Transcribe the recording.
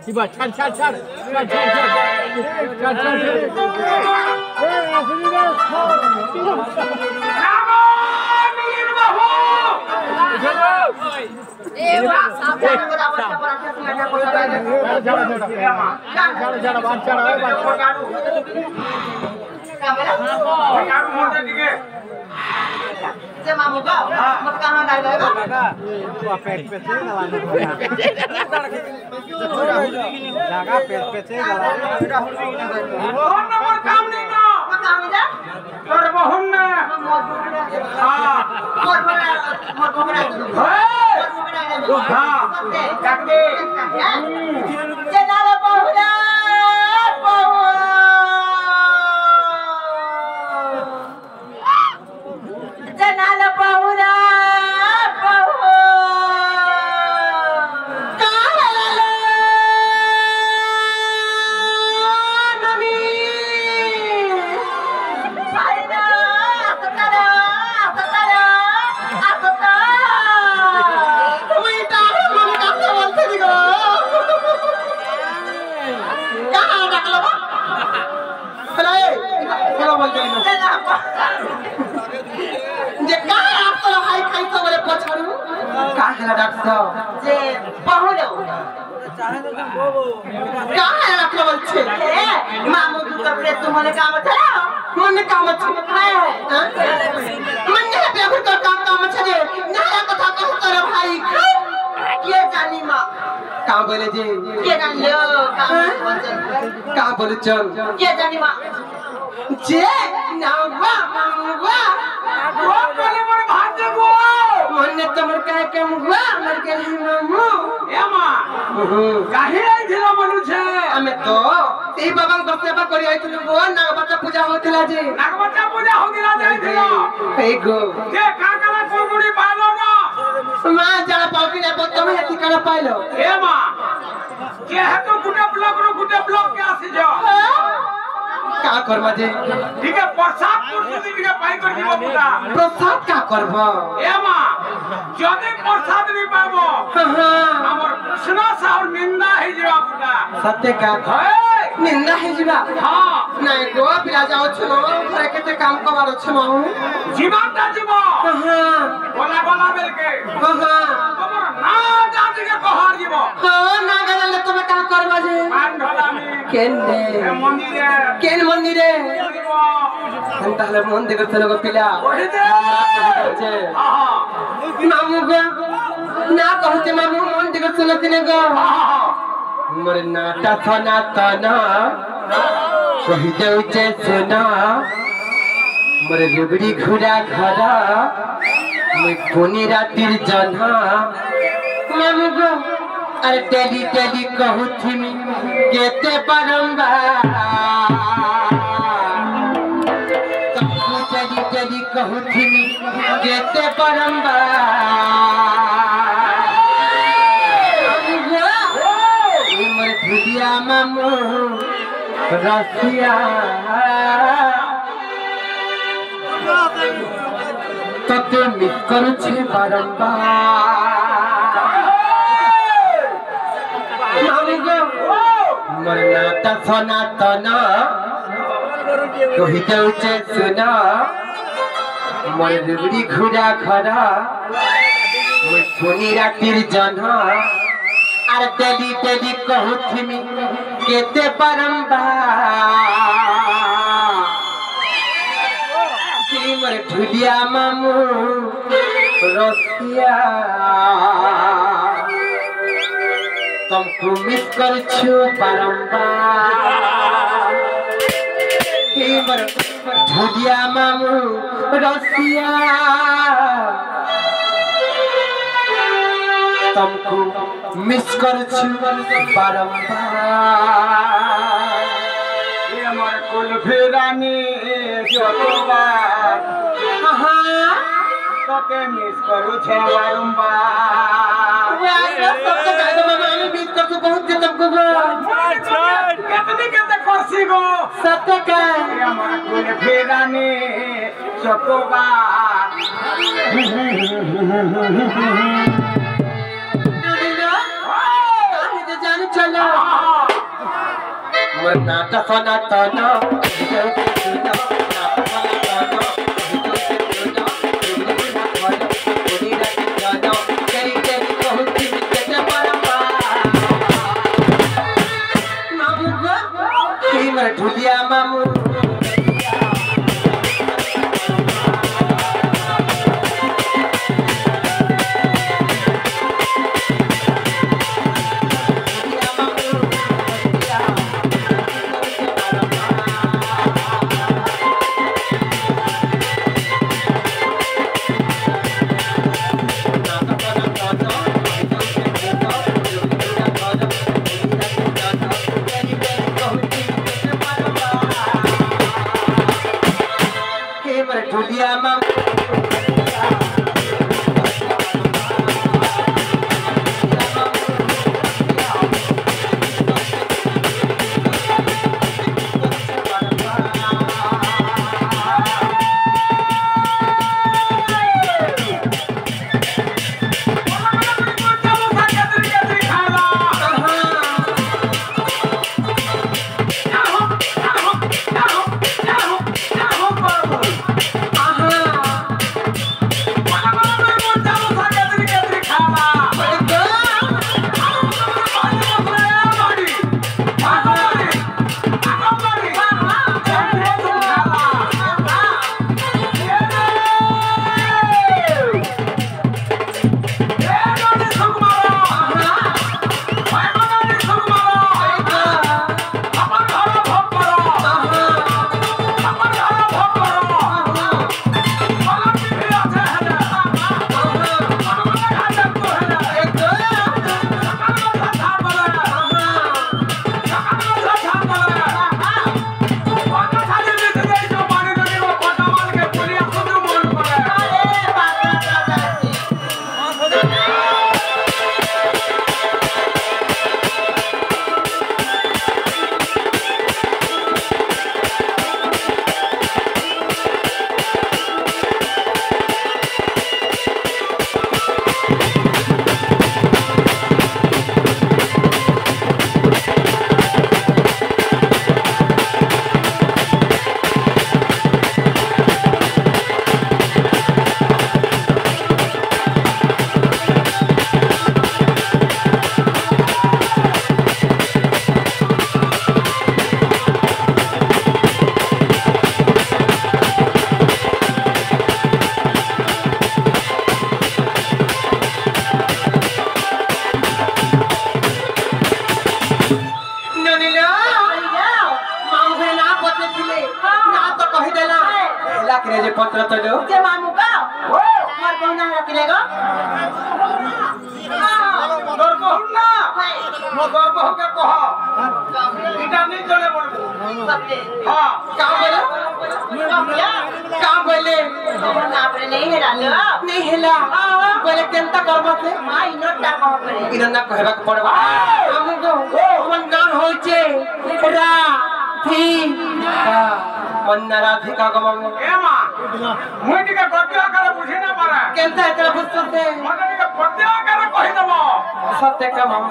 কি বা ছাড় ছাড় ছাড় ছাড় ছাড় ছাড় ছাড় मामू का मत कहाँ डालेगा पेट पे से लगा पेट पे से नंबर काम नहीं ना काम नहीं और बहुन ना हां मोर बड़ा हां काट दे चला बहुला चनाला बहुरा बहु काला नमी फायदा सतरा तुम्हें तारे मन करते बोलते दिगो कहाँ रखलो हेलो क्या बोलते हो जे काय आप तो हाय खाई तो बोले पछाड़ू का हला डाक्टर जे बहुलो का हला डाक्टर बोलछे ए मामू तू करे तू मने काम छला मने काम छला काय है मने पे फिर तो काम छले नया कथा कह तोरे भाई के जानी मां का बोले जे के जान लो का बोले चल के जानी मां जे नावा मामुवा वो बोले मोर भांजे गो मने तमर काय के मुवा मर के मामू ए मां काहे आई थिला मनु छे हमें तो ई बाबा को सेवा करी आइथिलु गो नाग बच्चा पूजा होतिला जे नाग बच्चा पूजा होतिला जाइथिलो ए गो जे का काला कोगुडी पालो ना मां जरा पाउकी ने बतमे हेती काला पाइलो ए मां के हेतु गुटे ब्लॉक के आसी जाओ का करबा जे ठीक है प्रसाद पुरसुदी ठीक है पाई कर दिबो पुता प्रसाद का करबो ए मां जदे प्रसाद नहीं पाबो हमर प्रश्न साउर निंदा हे जेबा पुता सत्य का निंदा हे जेबा हां नहीं गो पिला जाओ छनो घरे केते काम करबार छनो जीवनटा जीवो बोला बेल के तमर ना जाति के कहर जीवो हां ना गले तमे का करबा जे मान ढला में केन दे मंदिरे केन मंदिरे अंतहले मंदिर के चलो पिला मामू गो ना कहते मामू मंदिर के चलो किने गो मोर नाटा सोना तना कहि देउ जे सोना मोर रुबड़ी घुरा घरा मैं कोनी रातिर जना मामू गो अरे टेली कहू थी केते बारंबार टेली कहू थी केते बारंबार मोर ढुलिया मामू रसिया तते मिस करू छे बारंबार मोर नाटा सनातन कहि देउचे सुना मोर रुबड़ी घुरा घरा मोर कोनी रातिर जना आर टेली कहू थिमी केते बारंबार मोर ढुलिया मामू रसिया तुमको मिस कर छु बारंबार ढुलिया मामू रसिया तुमको मिस कर छु बारंबार ये हमर कुल फेरानी जोतोबार तोके मिस करू छे बारंबार सबसे कायदा मामा मिस कर तू बहुत दिन तुमको कितने करसी गो सत्य का हमारा कोई फेराने चकोबा जाने कहला मोर नाटा सोना ताना ढुलिया मामू ढुलिया मामू जे पत्र तो दो जे मामू का मार कोना रखलेगा তোর বহু না মো গর্ব হকে কহ এটা নি চলে বলবো हां काम बोले ना पर नहीं है डालो नहीं हेला बोले केनता करबा से मां इनोटा कह करे इनना कहबा के पड़बा हमको मन गान होइचे रा थी मन्ना राधिका गमंग ए मां मुई टिके गद्य करे बुझी ना पारे केनता एतला पुस्तक से मने टिके गद्य करे कहि देबो सत्य का माम